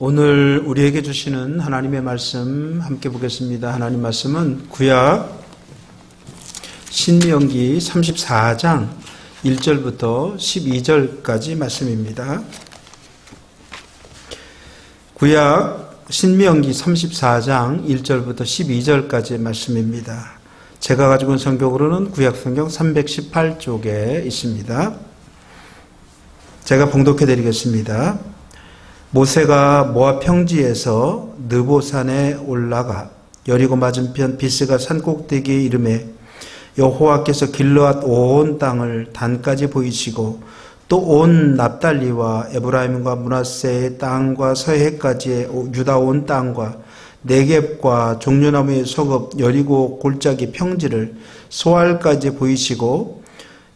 오늘 우리에게 주시는 하나님의 말씀 함께 보겠습니다. 하나님 말씀은 구약 신명기 34장 1절부터 12절까지 말씀입니다. 구약 신명기 34장 1절부터 12절까지의 말씀입니다. 제가 가지고 온 성경으로는 구약 성경 318쪽에 있습니다. 제가 봉독해 드리겠습니다. 모세가 모압 평지에서 느보산에 올라가 여리고 맞은편 비스가 산 꼭대기에 이르매 여호와께서 길르앗 온 땅을 단까지 보이시고 또 온 납달리와 에브라임과 므낫세의 땅과 서해까지의 유다 온 땅과 네겝과 종려나무의 성읍 여리고 골짜기 평지를 소알까지 보이시고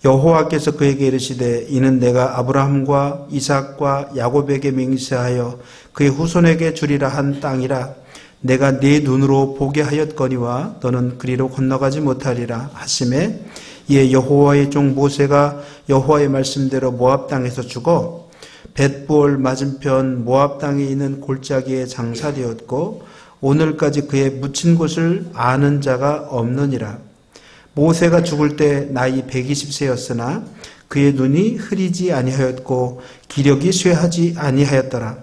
여호와께서 그에게 이르시되 이는 내가 아브라함과 이삭과 야곱에게 맹세하여 그의 후손에게 주리라 한 땅이라. 내가 네 눈으로 보게 하였거니와 너는 그리로 건너가지 못하리라 하시매 이에 여호와의 종 모세가 여호와의 말씀대로 모압 땅에서 죽어 벳부올 맞은편 모압 땅에 있는 골짜기에 장사되었고 오늘까지 그의 묻힌 곳을 아는 자가 없느니라. 모세가 죽을 때 나이 120세였으나 그의 눈이 흐리지 아니하였고 기력이 쇠하지 아니하였더라.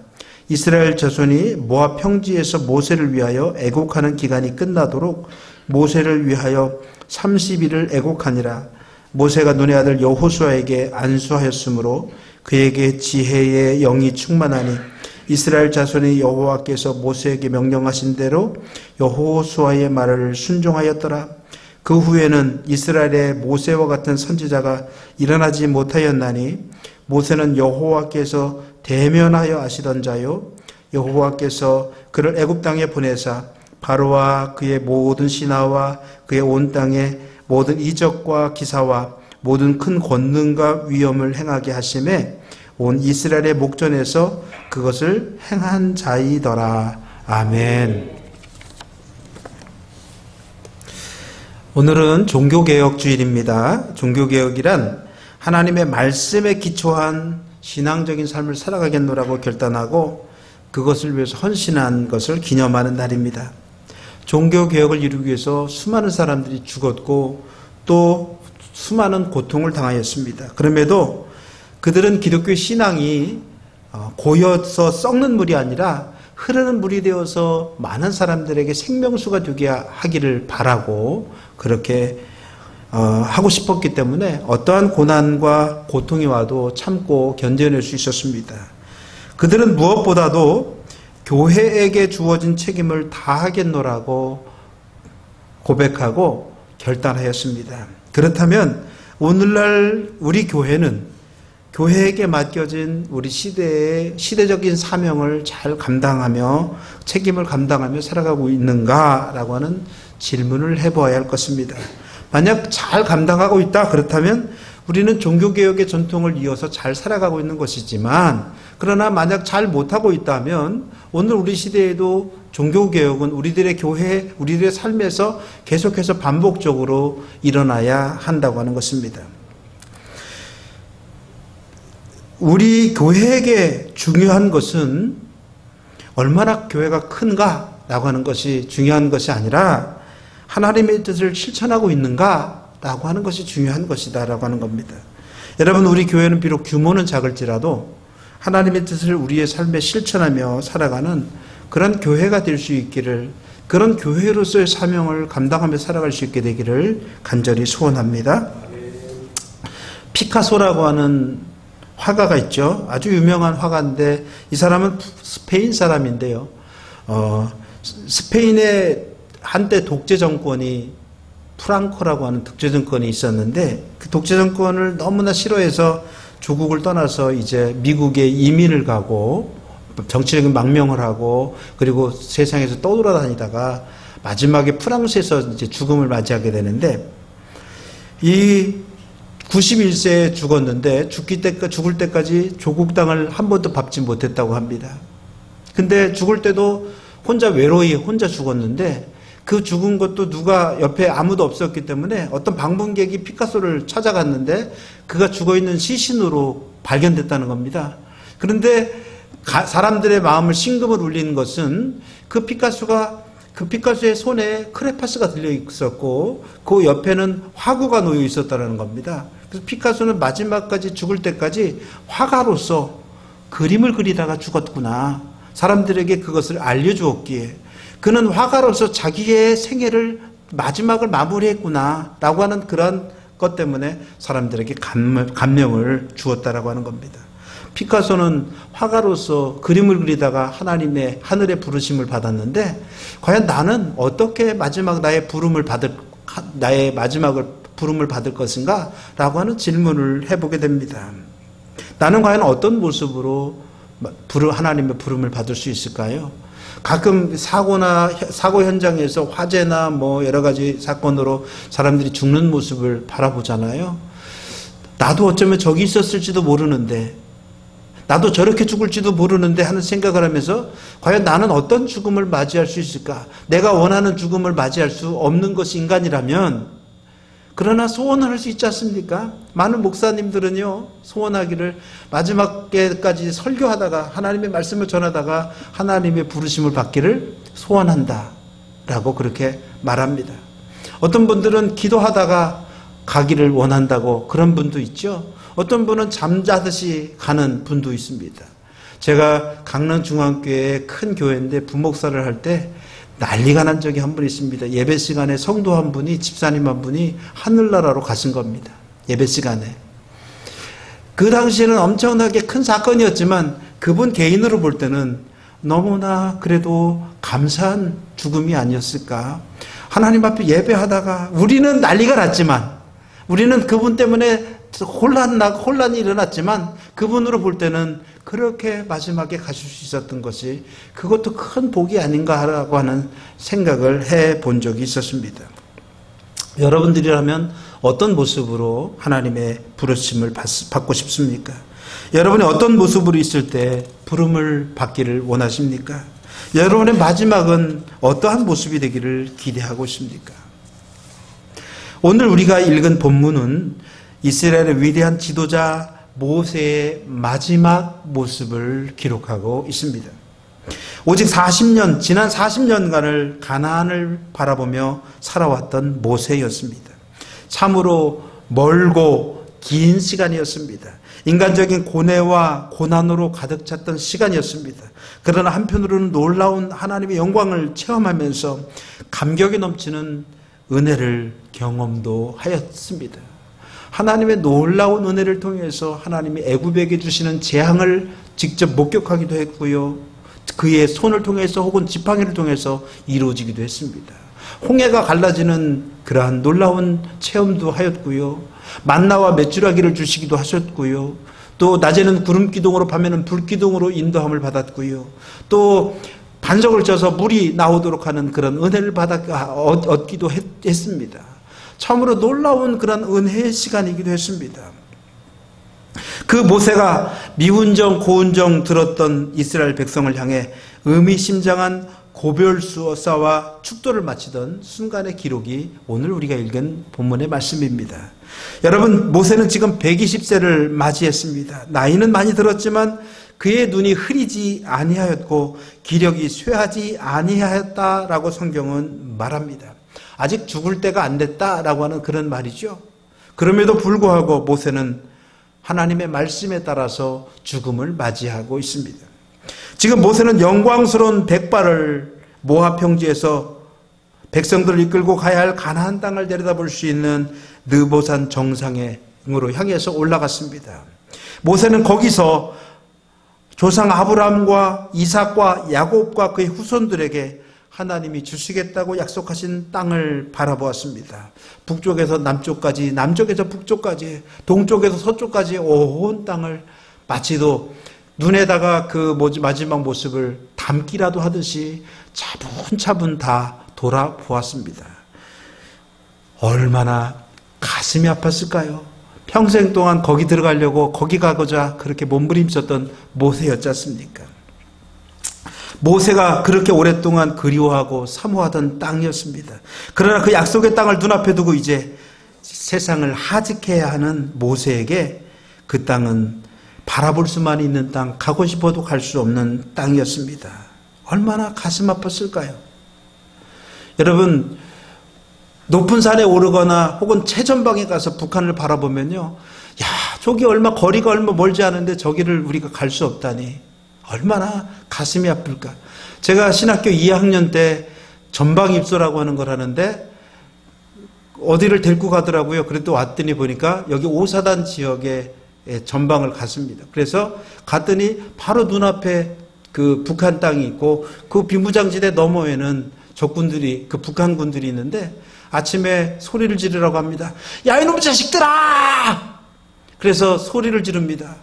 이스라엘 자손이 모압 평지에서 모세를 위하여 애곡하는 기간이 끝나도록 모세를 위하여 30일을 애곡하니라. 모세가 눈의 아들 여호수아에게 안수하였으므로 그에게 지혜의 영이 충만하니 이스라엘 자손이 여호와께서 모세에게 명령하신 대로 여호수아의 말을 순종하였더라. 그 후에는 이스라엘의 모세와 같은 선지자가 일어나지 못하였나니 모세는 여호와께서 대면하여 아시던 자요 여호와께서 그를 애굽 땅에 보내사 바로와 그의 모든 신하와 그의 온 땅에 모든 이적과 기사와 모든 큰 권능과 위엄을 행하게 하심에 온 이스라엘의 목전에서 그것을 행한 자이더라. 아멘. 오늘은 종교개혁주일입니다. 종교개혁이란 하나님의 말씀에 기초한 신앙적인 삶을 살아가겠노라고 결단하고 그것을 위해서 헌신한 것을 기념하는 날입니다. 종교개혁을 이루기 위해서 수많은 사람들이 죽었고 또 수많은 고통을 당하였습니다. 그럼에도 그들은 기독교 신앙이 고여서 썩는 물이 아니라 흐르는 물이 되어서 많은 사람들에게 생명수가 되게 하기를 바라고 그렇게 하고 싶었기 때문에 어떠한 고난과 고통이 와도 참고 견뎌낼 수 있었습니다. 그들은 무엇보다도 교회에게 주어진 책임을 다하겠노라고 고백하고 결단하였습니다. 그렇다면 오늘날 우리 교회는 교회에게 맡겨진 우리 시대의 시대적인 사명을 잘 감당하며 책임을 감당하며 살아가고 있는가라고 하는 질문을 해보아야 할 것입니다. 만약 잘 감당하고 있다 그렇다면 우리는 종교개혁의 전통을 이어서 잘 살아가고 있는 것이지만 그러나 만약 잘 못하고 있다면 오늘 우리 시대에도 종교개혁은 우리들의 교회, 우리들의 삶에서 계속해서 반복적으로 일어나야 한다고 하는 것입니다. 우리 교회에게 중요한 것은 얼마나 교회가 큰가라고 하는 것이 중요한 것이 아니라 하나님의 뜻을 실천하고 있는가라고 하는 것이 중요한 것이다라고 하는 겁니다. 여러분, 우리 교회는 비록 규모는 작을지라도 하나님의 뜻을 우리의 삶에 실천하며 살아가는 그런 교회가 될 수 있기를, 그런 교회로서의 사명을 감당하며 살아갈 수 있게 되기를 간절히 소원합니다. 피카소라고 하는 화가가 있죠. 아주 유명한 화가인데 이 사람은 스페인 사람인데요. 스페인의 한때 독재 정권이 프랑코라고 하는 독재 정권이 있었는데 그 독재 정권을 너무나 싫어해서 조국을 떠나서 이제 미국에 이민을 가고 정치적인 망명을 하고 그리고 세상에서 떠돌아다니다가 마지막에 프랑스에서 이제 죽음을 맞이하게 되는데 이 91세에 죽었는데 죽을 때까지 조국 땅을 한 번도 밟지 못했다고 합니다. 근데 죽을 때도 외로이 혼자 죽었는데 그 죽은 것도 누가 옆에 아무도 없었기 때문에 어떤 방문객이 피카소를 찾아갔는데 그가 죽어있는 시신으로 발견됐다는 겁니다. 그런데 사람들의 마음을 심금을 울리는 것은 그 피카소의 손에 크레파스가 들려 있었고 그 옆에는 화구가 놓여 있었다는 겁니다. 그래서 피카소는 마지막까지 죽을 때까지 화가로서 그림을 그리다가 죽었구나. 사람들에게 그것을 알려주었기에 그는 화가로서 자기의 생애를 마지막을 마무리했구나 라고 하는 그런 것 때문에 사람들에게 감명을 주었다라고 하는 겁니다. 피카소는 화가로서 그림을 그리다가 하나님의 하늘의 부르심을 받았는데 과연 나는 어떻게 나의 마지막을 부름을 받을 것인가? 라고 하는 질문을 해보게 됩니다. 나는 과연 어떤 모습으로 하나님의 부름을 받을 수 있을까요? 가끔 사고 현장에서 화재나 여러 가지 사건으로 사람들이 죽는 모습을 바라보잖아요. 나도 어쩌면 저기 있었을지도 모르는데, 나도 저렇게 죽을지도 모르는데 하는 생각을 하면서 과연 나는 어떤 죽음을 맞이할 수 있을까? 내가 원하는 죽음을 맞이할 수 없는 것이 인간이라면, 그러나 소원을 할 수 있지 않습니까? 많은 목사님들은요, 소원하기를 마지막까지 설교하다가 하나님의 말씀을 전하다가 하나님의 부르심을 받기를 소원한다 라고 그렇게 말합니다. 어떤 분들은 기도하다가 가기를 원한다고 그런 분도 있죠. 어떤 분은 잠자듯이 가는 분도 있습니다. 제가 강릉중앙교회 큰 교회인데 부목사를 할 때 난리가 난 적이 한 번 있습니다. 예배 시간에 성도 한 분이, 집사님 한 분이 하늘나라로 가신 겁니다. 예배 시간에. 그 당시에는 엄청나게 큰 사건이었지만 그분 개인으로 볼 때는 너무나 그래도 감사한 죽음이 아니었을까. 하나님 앞에 예배하다가 우리는 난리가 났지만, 우리는 그분 때문에 혼란이 일어났지만 그분으로 볼 때는 그렇게 마지막에 가실 수 있었던 것이 그것도 큰 복이 아닌가라고 하는 생각을 해본 적이 있었습니다. 여러분들이라면 어떤 모습으로 하나님의 부르심을 받고 싶습니까? 여러분이 어떤 모습으로 있을 때 부름을 받기를 원하십니까? 여러분의 마지막은 어떠한 모습이 되기를 기대하고 있습니까? 오늘 우리가 읽은 본문은 이스라엘의 위대한 지도자 모세의 마지막 모습을 기록하고 있습니다. 오직 지난 40년간을 가나안을 바라보며 살아왔던 모세였습니다. 참으로 멀고 긴 시간이었습니다. 인간적인 고뇌와 고난으로 가득 찼던 시간이었습니다. 그러나 한편으로는 놀라운 하나님의 영광을 체험하면서 감격이 넘치는 은혜를 경험도 하였습니다. 하나님의 놀라운 은혜를 통해서 하나님이 애굽에게 주시는 재앙을 직접 목격하기도 했고요. 그의 손을 통해서 혹은 지팡이를 통해서 이루어지기도 했습니다. 홍해가 갈라지는 그러한 놀라운 체험도 하였고요. 만나와 메추라기를 주시기도 하셨고요. 또 낮에는 구름기둥으로 밤에는 불기둥으로 인도함을 받았고요. 또 반석을 쪄서 물이 나오도록 하는 그런 은혜를 얻기도 했습니다. 참으로 놀라운 그런 은혜의 시간이기도 했습니다. 그 모세가 미운정 고운정 들었던 이스라엘 백성을 향해 의미심장한 고별수사와 축도를 마치던 순간의 기록이 오늘 우리가 읽은 본문의 말씀입니다. 여러분, 모세는 지금 120세를 맞이했습니다. 나이는 많이 들었지만 그의 눈이 흐리지 아니하였고 기력이 쇠하지 아니하였다라고 성경은 말합니다. 아직 죽을 때가 안 됐다라고 하는 그런 말이죠. 그럼에도 불구하고 모세는 하나님의 말씀에 따라서 죽음을 맞이하고 있습니다. 지금 모세는 영광스러운 백발을 모압 평지에서 백성들을 이끌고 가야 할 가나안 땅을 내려다볼 수 있는 느보산 정상으로 향해서 올라갔습니다. 모세는 거기서 조상 아브라함과 이삭과 야곱과 그의 후손들에게 하나님이 주시겠다고 약속하신 땅을 바라보았습니다. 북쪽에서 남쪽까지, 남쪽에서 북쪽까지, 동쪽에서 서쪽까지 온 땅을 마치도 눈에다가 그 마지막 모습을 담기라도 하듯이 차분차분 다 돌아보았습니다. 얼마나 가슴이 아팠을까요? 평생 동안 거기 들어가려고 거기 가고자 그렇게 몸부림쳤던 모세였지 않습니까? 모세가 그렇게 오랫동안 그리워하고 사모하던 땅이었습니다. 그러나 그 약속의 땅을 눈앞에 두고 이제 세상을 하직해야 하는 모세에게 그 땅은 바라볼 수만 있는 땅, 가고 싶어도 갈 수 없는 땅이었습니다. 얼마나 가슴 아팠을까요? 여러분, 높은 산에 오르거나 혹은 최전방에 가서 북한을 바라보면요, 야, 저기 거리가 얼마 멀지 않은데 저기를 우리가 갈 수 없다니 얼마나 가슴이 아플까. 제가 신학교 2학년 때 전방 입소라고 하는 걸 하는데 어디를 데리고 가더라고요. 그래도 왔더니 보니까 여기 오사단 지역에 전방을 갔습니다. 그래서 갔더니 바로 눈앞에 그 북한 땅이 있고 그 비무장지대 너머에는 적군들이, 그 북한군들이 있는데 아침에 소리를 지르라고 합니다. 야, 이놈의 자식들아! 그래서 소리를 지릅니다.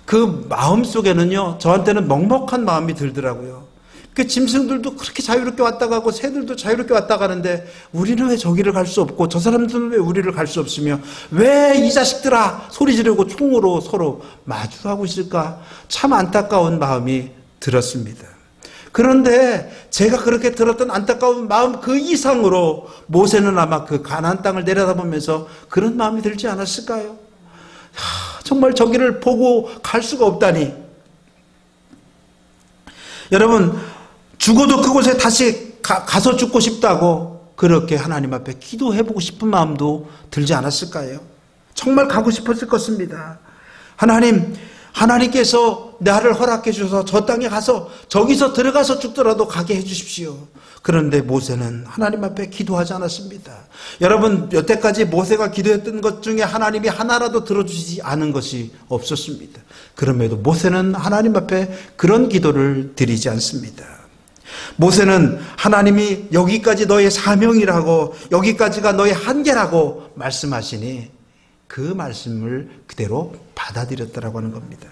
그 마음 속에는요, 저한테는 먹먹한 마음이 들더라고요. 그 짐승들도 그렇게 자유롭게 왔다 가고 새들도 자유롭게 왔다 가는데 우리는 왜 저기를 갈 수 없고 저 사람들은 왜 우리를 갈 수 없으며 왜 이 자식들아 소리 지르고 총으로 서로 마주하고 있을까? 참 안타까운 마음이 들었습니다. 그런데 제가 그렇게 들었던 안타까운 마음 그 이상으로 모세는 아마 그 가나안 땅을 내려다보면서 그런 마음이 들지 않았을까요? 정말 저기를 보고 갈 수가 없다니. 여러분, 죽어도 그곳에 다시 가서 죽고 싶다고 그렇게 하나님 앞에 기도해보고 싶은 마음도 들지 않았을까요? 정말 가고 싶었을 것입니다. 하나님께서 나를 허락해 주셔서 저 땅에 가서 저기서 들어가서 죽더라도 가게 해 주십시오. 그런데 모세는 하나님 앞에 기도하지 않았습니다. 여러분, 여태까지 모세가 기도했던 것 중에 하나님이 하나라도 들어주지 않은 것이 없었습니다. 그럼에도 모세는 하나님 앞에 그런 기도를 드리지 않습니다. 모세는 하나님이 여기까지 너의 사명이라고, 여기까지가 너의 한계라고 말씀하시니 그 말씀을 그대로 받아들였다라고 하는 겁니다.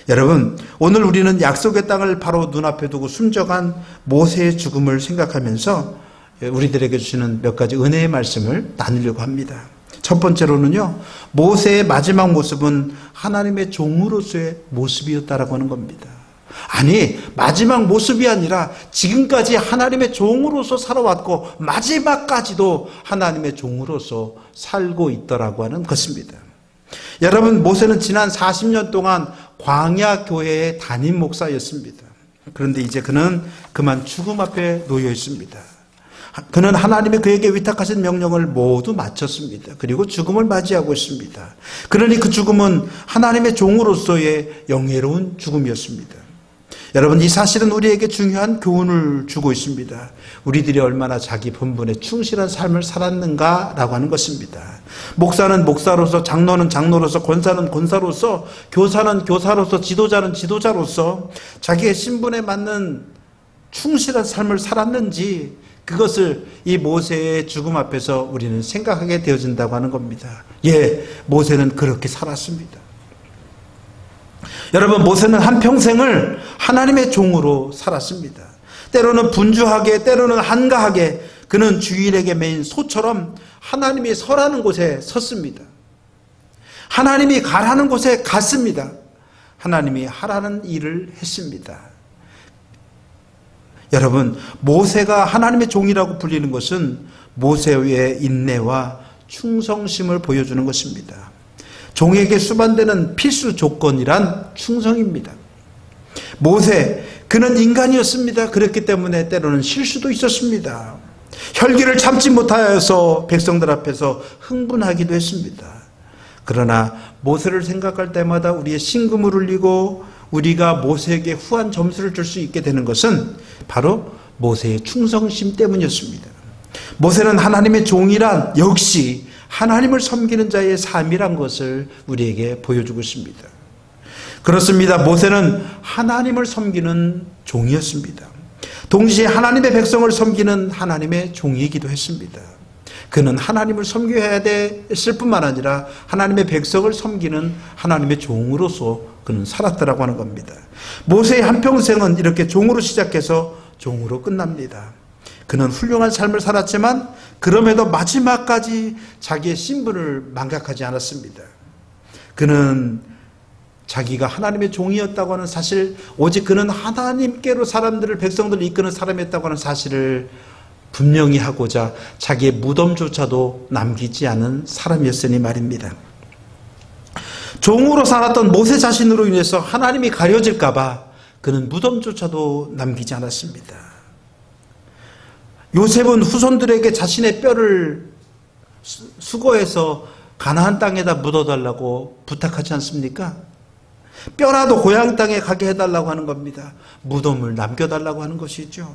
여러분, 오늘 우리는 약속의 땅을 바로 눈앞에 두고 숨져간 모세의 죽음을 생각하면서 우리들에게 주시는 몇 가지 은혜의 말씀을 나누려고 합니다. 첫 번째로는요, 모세의 마지막 모습은 하나님의 종으로서의 모습이었다라고 하는 겁니다. 아니, 마지막 모습이 아니라 지금까지 하나님의 종으로서 살아왔고 마지막까지도 하나님의 종으로서 살고 있더라고 하는 것입니다. 여러분, 모세는 지난 40년 동안 광야 교회의 담임 목사였습니다. 그런데 이제 그는 그만 죽음 앞에 놓여 있습니다. 그는 하나님이 그에게 위탁하신 명령을 모두 마쳤습니다. 그리고 죽음을 맞이하고 있습니다. 그러니 그 죽음은 하나님의 종으로서의 영예로운 죽음이었습니다. 여러분, 이 사실은 우리에게 중요한 교훈을 주고 있습니다. 우리들이 얼마나 자기 본분에 충실한 삶을 살았는가라고 하는 것입니다. 목사는 목사로서, 장로는 장로로서, 권사는 권사로서, 교사는 교사로서, 지도자는 지도자로서 자기의 신분에 맞는 충실한 삶을 살았는지, 그것을 이 모세의 죽음 앞에서 우리는 생각하게 되어진다고 하는 겁니다. 예, 모세는 그렇게 살았습니다. 여러분, 모세는 한평생을 하나님의 종으로 살았습니다. 때로는 분주하게, 때로는 한가하게 그는 주인에게 매인 소처럼 하나님이 서라는 곳에 섰습니다. 하나님이 가라는 곳에 갔습니다. 하나님이 하라는 일을 했습니다. 여러분, 모세가 하나님의 종이라고 불리는 것은 모세의 인내와 충성심을 보여주는 것입니다. 종에게 수반되는 필수 조건이란 충성입니다. 모세, 그는 인간이었습니다. 그렇기 때문에 때로는 실수도 있었습니다. 혈기를 참지 못하여서 백성들 앞에서 흥분하기도 했습니다. 그러나 모세를 생각할 때마다 우리의 심금을 울리고 우리가 모세에게 후한 점수를 줄 수 있게 되는 것은 바로 모세의 충성심 때문이었습니다. 모세는 하나님의 종이란 역시 하나님을 섬기는 자의 삶이란 것을 우리에게 보여주고 있습니다. 그렇습니다. 모세는 하나님을 섬기는 종이었습니다. 동시에 하나님의 백성을 섬기는 하나님의 종이기도 했습니다. 그는 하나님을 섬겨야 됐을 뿐만 아니라 하나님의 백성을 섬기는 하나님의 종으로서 그는 살았더라고 하는 겁니다. 모세의 한평생은 이렇게 종으로 시작해서 종으로 끝납니다. 그는 훌륭한 삶을 살았지만 그럼에도 마지막까지 자기의 신분을 망각하지 않았습니다. 그는 자기가 하나님의 종이었다고 하는 사실, 오직 그는 하나님께로 사람들을, 백성들을 이끄는 사람이었다고 하는 사실을 분명히 하고자 자기의 무덤조차도 남기지 않은 사람이었으니 말입니다. 종으로 살았던 모세 자신으로 인해서 하나님이 가려질까 봐 그는 무덤조차도 남기지 않았습니다. 요셉은 후손들에게 자신의 뼈를 수거해서 가나안 땅에다 묻어달라고 부탁하지 않습니까? 뼈라도 고향 땅에 가게 해달라고 하는 겁니다. 무덤을 남겨달라고 하는 것이죠.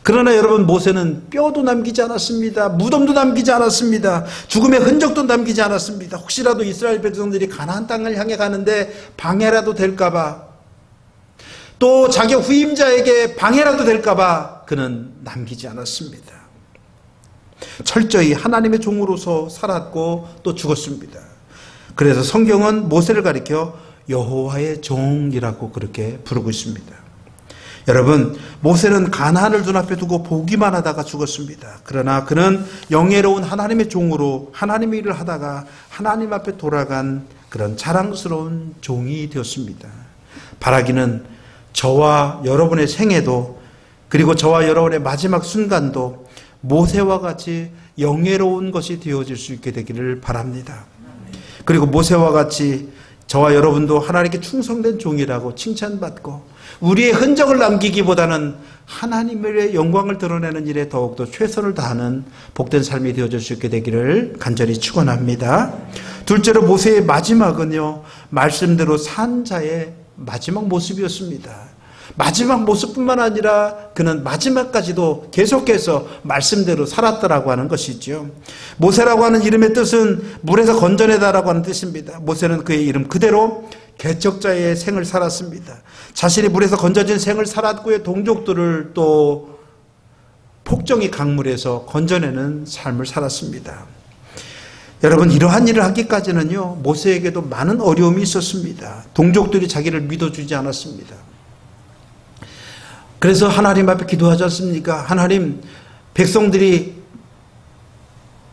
그러나 여러분, 모세는 뼈도 남기지 않았습니다. 무덤도 남기지 않았습니다. 죽음의 흔적도 남기지 않았습니다. 혹시라도 이스라엘 백성들이 가나안 땅을 향해 가는데 방해라도 될까 봐, 또 자기 후임자에게 방해라도 될까 봐 그는 남기지 않았습니다. 철저히 하나님의 종으로서 살았고 또 죽었습니다. 그래서 성경은 모세를 가리켜 여호와의 종이라고 그렇게 부르고 있습니다. 여러분, 모세는 가나안을 눈앞에 두고 보기만 하다가 죽었습니다. 그러나 그는 영예로운 하나님의 종으로 하나님의 일을 하다가 하나님 앞에 돌아간 그런 자랑스러운 종이 되었습니다. 바라기는 저와 여러분의 생애도, 그리고 저와 여러분의 마지막 순간도 모세와 같이 영예로운 것이 되어질 수 있게 되기를 바랍니다. 그리고 모세와 같이 저와 여러분도 하나님께 충성된 종이라고 칭찬받고 우리의 흔적을 남기기보다는 하나님의 영광을 드러내는 일에 더욱더 최선을 다하는 복된 삶이 되어질 수 있게 되기를 간절히 축원합니다. 둘째로 모세의 마지막은요, 말씀대로 산 자의 마지막 모습이었습니다. 마지막 모습뿐만 아니라 그는 마지막까지도 계속해서 말씀대로 살았다라고 하는 것이죠. 모세라고 하는 이름의 뜻은 물에서 건져내다라고 하는 뜻입니다. 모세는 그의 이름 그대로 개척자의 생을 살았습니다. 자신이 물에서 건져진 생을 살았고요, 동족들을 또 폭정이 강물에서 건져내는 삶을 살았습니다. 여러분, 이러한 일을 하기까지는요, 모세에게도 많은 어려움이 있었습니다. 동족들이 자기를 믿어주지 않았습니다. 그래서 하나님 앞에 기도하지 않습니까? 하나님, 백성들이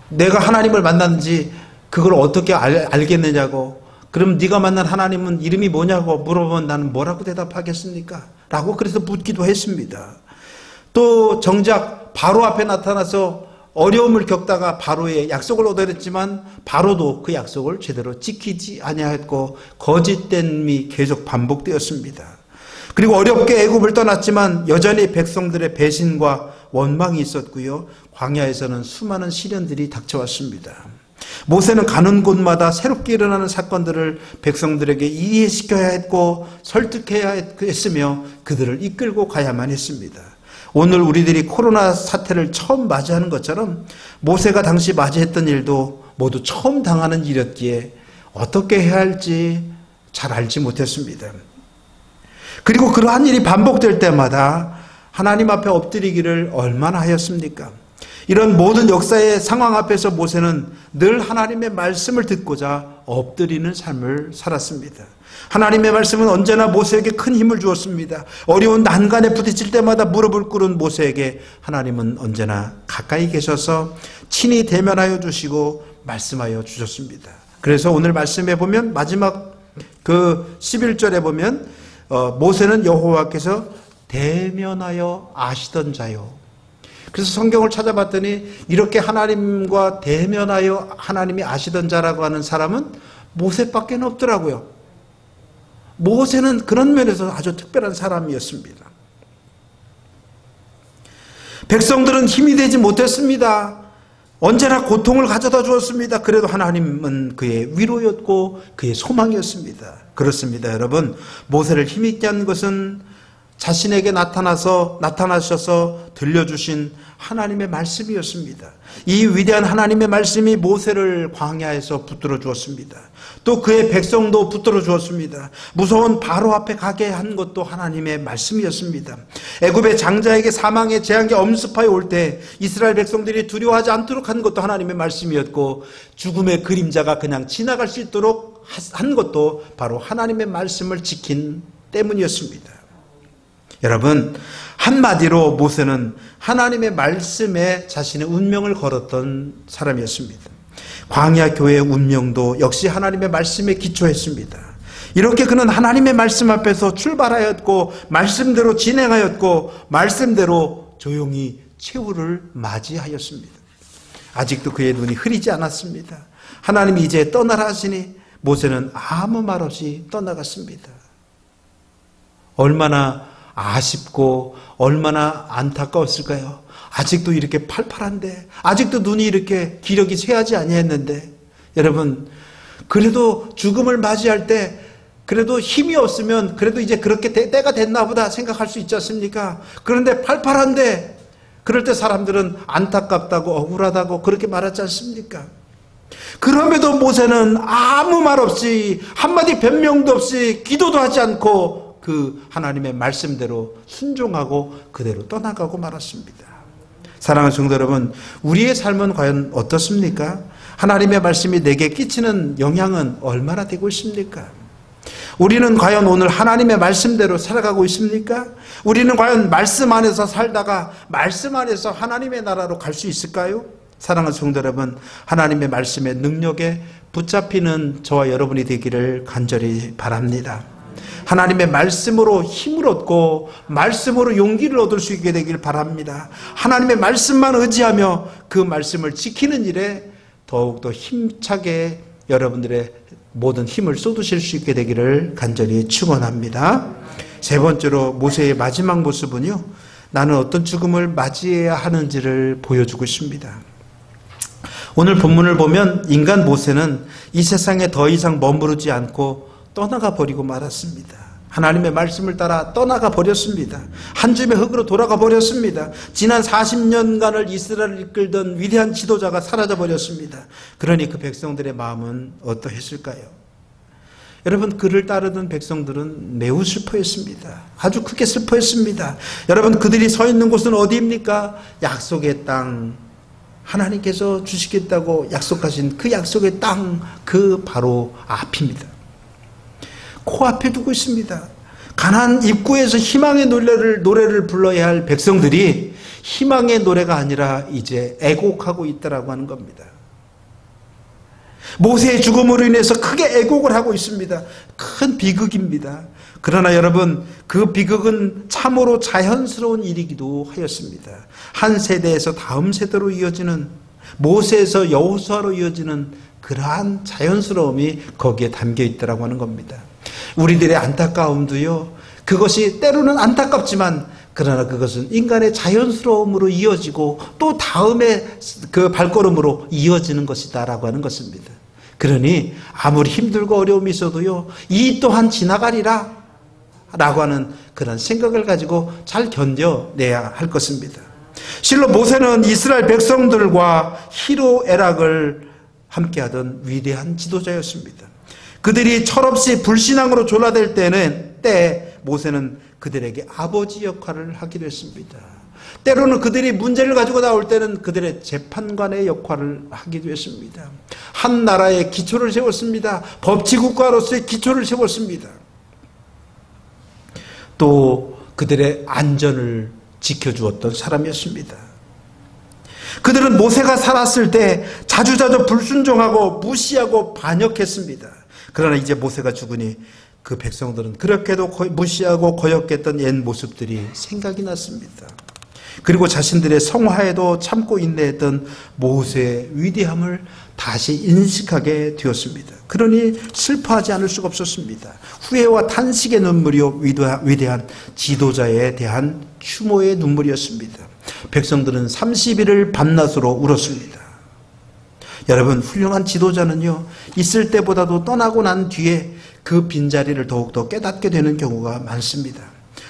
내가 하나님을 만났는지 그걸 어떻게 알겠느냐고, 그럼 네가 만난 하나님은 이름이 뭐냐고 물어보면 나는 뭐라고 대답하겠습니까? 라고 그래서 묻기도 했습니다. 또 정작 바로 앞에 나타나서 어려움을 겪다가 바로의 약속을 얻어냈지만 바로도 그 약속을 제대로 지키지 아니하였고 거짓됨이 계속 반복되었습니다. 그리고 어렵게 애굽을 떠났지만 여전히 백성들의 배신과 원망이 있었고요, 광야에서는 수많은 시련들이 닥쳐왔습니다. 모세는 가는 곳마다 새롭게 일어나는 사건들을 백성들에게 이해시켜야 했고 설득해야 했으며 그들을 이끌고 가야만 했습니다. 오늘 우리들이 코로나 사태를 처음 맞이하는 것처럼 모세가 당시 맞이했던 일도 모두 처음 당하는 일이었기에 어떻게 해야 할지 잘 알지 못했습니다. 그리고 그러한 일이 반복될 때마다 하나님 앞에 엎드리기를 얼마나 하였습니까? 이런 모든 역사의 상황 앞에서 모세는 늘 하나님의 말씀을 듣고자 엎드리는 삶을 살았습니다. 하나님의 말씀은 언제나 모세에게 큰 힘을 주었습니다. 어려운 난간에 부딪힐 때마다 무릎을 꿇은 모세에게 하나님은 언제나 가까이 계셔서 친히 대면하여 주시고 말씀하여 주셨습니다. 그래서 오늘 말씀에 보면 마지막 그 11절에 보면 모세는 여호와께서 대면하여 아시던 자요. 그래서 성경을 찾아봤더니 이렇게 하나님과 대면하여 하나님이 아시던 자라고 하는 사람은 모세밖에 없더라고요. 모세는 그런 면에서 아주 특별한 사람이었습니다. 백성들은 힘이 되지 못했습니다. 언제나 고통을 가져다 주었습니다. 그래도 하나님은 그의 위로였고 그의 소망이었습니다. 그렇습니다, 여러분. 모세를 힘있게 한 것은 자신에게 나타나셔서 들려주신 하나님의 말씀이었습니다. 이 위대한 하나님의 말씀이 모세를 광야에서 붙들어 주었습니다. 또 그의 백성도 붙들어 주었습니다. 무서운 바로 앞에 가게 한 것도 하나님의 말씀이었습니다. 애굽의 장자에게 사망의 재앙이 엄습하여 올 때 이스라엘 백성들이 두려워하지 않도록 한 것도 하나님의 말씀이었고 죽음의 그림자가 그냥 지나갈 수 있도록 한 것도 바로 하나님의 말씀을 지킨 때문이었습니다. 여러분, 한마디로 모세는 하나님의 말씀에 자신의 운명을 걸었던 사람이었습니다. 광야 교회의 운명도 역시 하나님의 말씀에 기초했습니다. 이렇게 그는 하나님의 말씀 앞에서 출발하였고 말씀대로 진행하였고 말씀대로 조용히 최후를 맞이하였습니다. 아직도 그의 눈이 흐리지 않았습니다. 하나님이 이제 떠나라 하시니 모세는 아무 말 없이 떠나갔습니다. 얼마나 아쉽고 얼마나 안타까웠을까요? 아직도 이렇게 팔팔한데, 아직도 눈이 이렇게 기력이 쇠하지 아니했는데, 여러분, 그래도 죽음을 맞이할 때 그래도 힘이 없으면 그래도 이제 그렇게 때가 됐나 보다 생각할 수 있지 않습니까? 그런데 팔팔한데 그럴 때 사람들은 안타깝다고 억울하다고 그렇게 말하지 않습니까? 그럼에도 모세는 아무 말 없이 한마디 변명도 없이 기도도 하지 않고 그 하나님의 말씀대로 순종하고 그대로 떠나가고 말았습니다. 사랑하는 성도 여러분, 우리의 삶은 과연 어떻습니까? 하나님의 말씀이 내게 끼치는 영향은 얼마나 되고 있습니까? 우리는 과연 오늘 하나님의 말씀대로 살아가고 있습니까? 우리는 과연 말씀 안에서 살다가 말씀 안에서 하나님의 나라로 갈 수 있을까요? 사랑하는 성도 여러분, 하나님의 말씀의 능력에 붙잡히는 저와 여러분이 되기를 간절히 바랍니다. 하나님의 말씀으로 힘을 얻고 말씀으로 용기를 얻을 수 있게 되길 바랍니다. 하나님의 말씀만 의지하며 그 말씀을 지키는 일에 더욱더 힘차게 여러분들의 모든 힘을 쏟으실 수 있게 되기를 간절히 축원합니다. 세 번째로 모세의 마지막 모습은요, 나는 어떤 죽음을 맞이해야 하는지를 보여주고 있습니다. 오늘 본문을 보면 인간 모세는 이 세상에 더 이상 머무르지 않고 떠나가 버리고 말았습니다. 하나님의 말씀을 따라 떠나가 버렸습니다. 한 줌의 흙으로 돌아가 버렸습니다. 지난 40년간을 이스라엘을 이끌던 위대한 지도자가 사라져 버렸습니다. 그러니 그 백성들의 마음은 어떠했을까요? 여러분, 그를 따르던 백성들은 매우 슬퍼했습니다. 아주 크게 슬퍼했습니다. 여러분, 그들이 서 있는 곳은 어디입니까? 약속의 땅, 하나님께서 주시겠다고 약속하신 그 약속의 땅, 그 바로 앞입니다. 코앞에 두고 있습니다. 가나안 입구에서 희망의 노래를 불러야 할 백성들이 희망의 노래가 아니라 이제 애곡하고 있다라고 하는 겁니다. 모세의 죽음으로 인해서 크게 애곡을 하고 있습니다. 큰 비극입니다. 그러나 여러분, 그 비극은 참으로 자연스러운 일이기도 하였습니다. 한 세대에서 다음 세대로 이어지는, 모세에서 여호수아로 이어지는 그러한 자연스러움이 거기에 담겨 있다라고 하는 겁니다. 우리들의 안타까움도요, 그것이 때로는 안타깝지만 그러나 그것은 인간의 자연스러움으로 이어지고 또 다음에 그 발걸음으로 이어지는 것이다라고 하는 것입니다. 그러니 아무리 힘들고 어려움이 있어도요, 이 또한 지나가리라 라고 하는 그런 생각을 가지고 잘 견뎌내야 할 것입니다. 실로 모세는 이스라엘 백성들과 희로애락을 함께하던 위대한 지도자였습니다. 그들이 철없이 불신앙으로 졸라댈 때 모세는 그들에게 아버지 역할을 하기도 했습니다. 때로는 그들이 문제를 가지고 나올 때는 그들의 재판관의 역할을 하기도 했습니다. 한 나라의 기초를 세웠습니다. 법치국가로서의 기초를 세웠습니다. 또 그들의 안전을 지켜주었던 사람이었습니다. 그들은 모세가 살았을 때 자주자주 불순종하고 무시하고 반역했습니다. 그러나 이제 모세가 죽으니 그 백성들은 그렇게도 무시하고 거역했던 옛 모습들이 생각이 났습니다. 그리고 자신들의 성화에도 참고 인내했던 모세의 위대함을 다시 인식하게 되었습니다. 그러니 슬퍼하지 않을 수가 없었습니다. 후회와 탄식의 눈물이요, 위대한 지도자에 대한 추모의 눈물이었습니다. 백성들은 30일을 밤낮으로 울었습니다. 여러분, 훌륭한 지도자는요, 있을 때보다도 떠나고 난 뒤에 그 빈자리를 더욱더 깨닫게 되는 경우가 많습니다.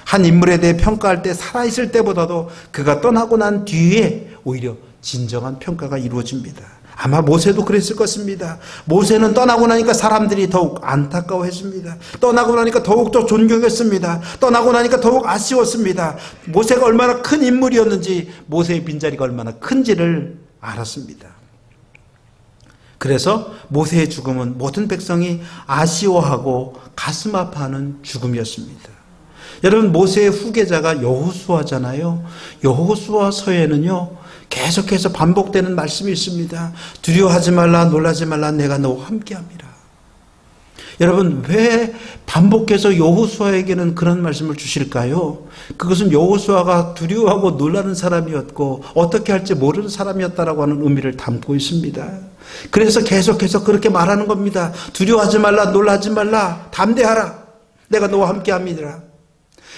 한 인물에 대해 평가할 때 살아있을 때보다도 그가 떠나고 난 뒤에 오히려 진정한 평가가 이루어집니다. 아마 모세도 그랬을 것입니다. 모세는 떠나고 나니까 사람들이 더욱 안타까워했습니다. 떠나고 나니까 더욱더 존경했습니다. 떠나고 나니까 더욱 아쉬웠습니다. 모세가 얼마나 큰 인물이었는지, 모세의 빈자리가 얼마나 큰지를 알았습니다. 그래서 모세의 죽음은 모든 백성이 아쉬워하고 가슴 아파하는 죽음이었습니다. 여러분, 모세의 후계자가 여호수아잖아요. 여호수아서에는요, 계속해서 반복되는 말씀이 있습니다. 두려워하지 말라, 놀라지 말라, 내가 너와 함께함이라. 여러분, 왜 반복해서 여호수아에게는 그런 말씀을 주실까요? 그것은 여호수아가 두려워하고 놀라는 사람이었고 어떻게 할지 모르는 사람이었다라고 하는 의미를 담고 있습니다. 그래서 계속해서 그렇게 말하는 겁니다. 두려워하지 말라, 놀라지 말라, 담대하라. 내가 너와 함께합니다.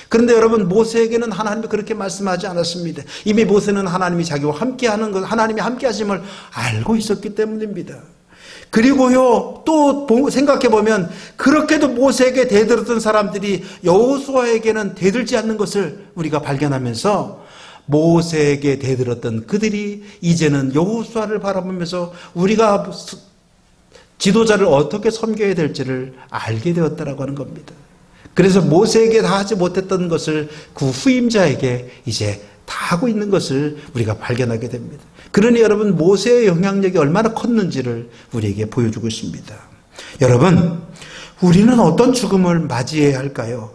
그런데 여러분, 모세에게는 하나님이 그렇게 말씀하지 않았습니다. 이미 모세는 하나님이 자기와 함께하는 것, 하나님이 함께하심을 알고 있었기 때문입니다. 그리고요, 또 생각해 보면 그렇게도 모세에게 대들었던 사람들이 여호수아에게는 대들지 않는 것을 우리가 발견하면서 모세에게 대들었던 그들이 이제는 여호수아를 바라보면서 우리가 지도자를 어떻게 섬겨야 될지를 알게 되었다라고 하는 겁니다. 그래서 모세에게 다 하지 못했던 것을 그 후임자에게 이제 다 하고 있는 것을 우리가 발견하게 됩니다. 그러니 여러분, 모세의 영향력이 얼마나 컸는지를 우리에게 보여주고 있습니다. 여러분, 우리는 어떤 죽음을 맞이해야 할까요?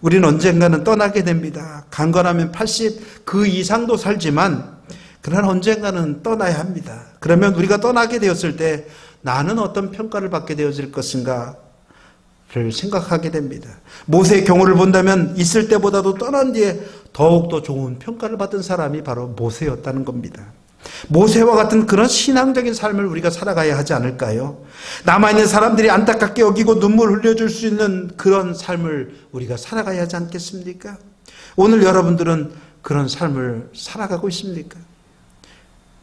우리는 언젠가는 떠나게 됩니다. 강건하면 80 그 이상도 살지만 그러나 언젠가는 떠나야 합니다. 그러면 우리가 떠나게 되었을 때 나는 어떤 평가를 받게 되어질 것인가 를 생각하게 됩니다. 모세의 경우를 본다면 있을 때보다도 떠난 뒤에 더욱더 좋은 평가를 받은 사람이 바로 모세였다는 겁니다. 모세와 같은 그런 신앙적인 삶을 우리가 살아가야 하지 않을까요? 남아있는 사람들이 안타깝게 여기고 눈물 흘려줄 수 있는 그런 삶을 우리가 살아가야 하지 않겠습니까? 오늘 여러분들은 그런 삶을 살아가고 있습니까?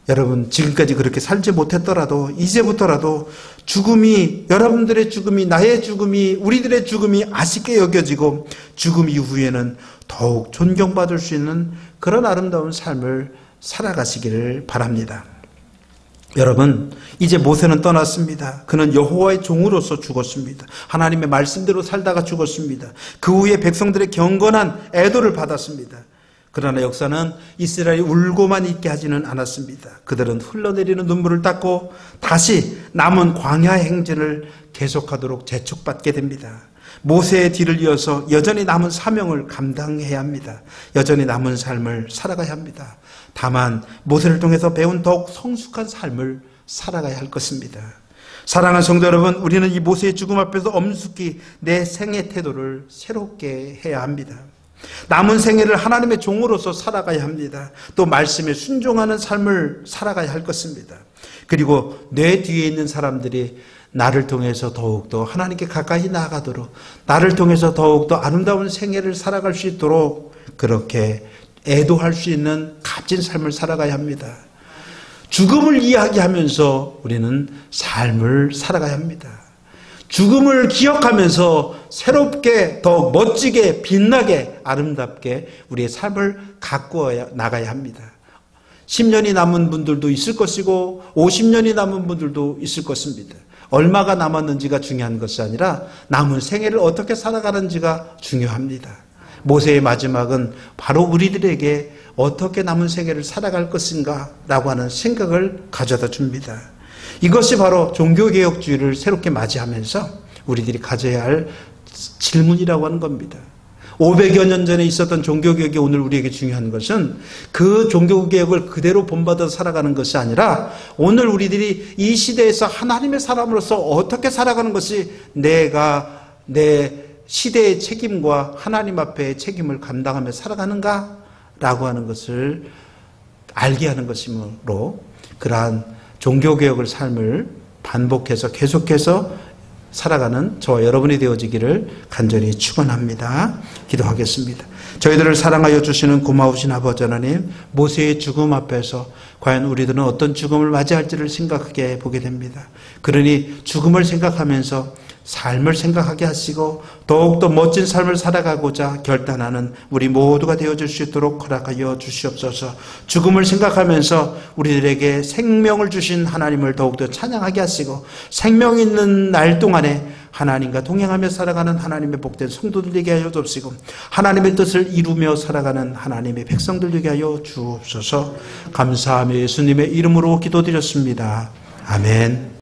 여러분, 지금까지 그렇게 살지 못했더라도 이제부터라도 죽음이, 여러분들의 죽음이, 나의 죽음이, 우리들의 죽음이 아쉽게 여겨지고 죽음 이후에는 더욱 존경받을 수 있는 그런 아름다운 삶을 살아가시기를 바랍니다. 여러분, 이제 모세는 떠났습니다. 그는 여호와의 종으로서 죽었습니다. 하나님의 말씀대로 살다가 죽었습니다. 그 후에 백성들의 경건한 애도를 받았습니다. 그러나 역사는 이스라엘이 울고만 있게 하지는 않았습니다. 그들은 흘러내리는 눈물을 닦고 다시 남은 광야의 행진을 계속하도록 재촉받게 됩니다. 모세의 뒤를 이어서 여전히 남은 사명을 감당해야 합니다. 여전히 남은 삶을 살아가야 합니다. 다만 모세를 통해서 배운 더욱 성숙한 삶을 살아가야 할 것입니다. 사랑하는 성도 여러분, 우리는 이 모세의 죽음 앞에서 엄숙히 내 생애 태도를 새롭게 해야 합니다. 남은 생애를 하나님의 종으로서 살아가야 합니다. 또 말씀에 순종하는 삶을 살아가야 할 것입니다. 그리고 내 뒤에 있는 사람들이 나를 통해서 더욱더 하나님께 가까이 나아가도록, 나를 통해서 더욱더 아름다운 생애를 살아갈 수 있도록 그렇게 애도할 수 있는 값진 삶을 살아가야 합니다. 죽음을 이야기하면서 우리는 삶을 살아가야 합니다. 죽음을 기억하면서 새롭게 더 멋지게 빛나게 아름답게 우리의 삶을 가꾸어 나가야 합니다. 10년이 남은 분들도 있을 것이고 50년이 남은 분들도 있을 것입니다. 얼마가 남았는지가 중요한 것이 아니라 남은 생애를 어떻게 살아가는지가 중요합니다. 모세의 마지막은 바로 우리들에게 어떻게 남은 생애를 살아갈 것인가 라고 하는 생각을 가져다 줍니다. 이것이 바로 종교개혁주의를 새롭게 맞이하면서 우리들이 가져야 할 질문이라고 하는 겁니다. 500여 년 전에 있었던 종교개혁이 오늘 우리에게 중요한 것은 그 종교개혁을 그대로 본받아서 살아가는 것이 아니라 오늘 우리들이 이 시대에서 하나님의 사람으로서 어떻게 살아가는 것이 내가 내 시대의 책임과 하나님 앞에 책임을 감당하며 살아가는가 라고 하는 것을 알게 하는 것이므로 그러한 종교개혁을 삶을 반복해서 계속해서 살아가는 저와 여러분이 되어지기를 간절히 축원합니다. 기도하겠습니다. 저희들을 사랑하여 주시는 고마우신 아버지 하나님, 모세의 죽음 앞에서 과연 우리들은 어떤 죽음을 맞이할지를 생각하게 보게 됩니다. 그러니 죽음을 생각하면서 삶을 생각하게 하시고 더욱더 멋진 삶을 살아가고자 결단하는 우리 모두가 되어줄 수 있도록 허락하여 주시옵소서. 죽음을 생각하면서 우리들에게 생명을 주신 하나님을 더욱더 찬양하게 하시고 생명 있는 날 동안에 하나님과 동행하며 살아가는 하나님의 복된 성도들 되게 하여 주옵시고 하나님의 뜻을 이루며 살아가는 하나님의 백성들 되게 하여 주옵소서. 감사하며 예수님의 이름으로 기도드렸습니다. 아멘.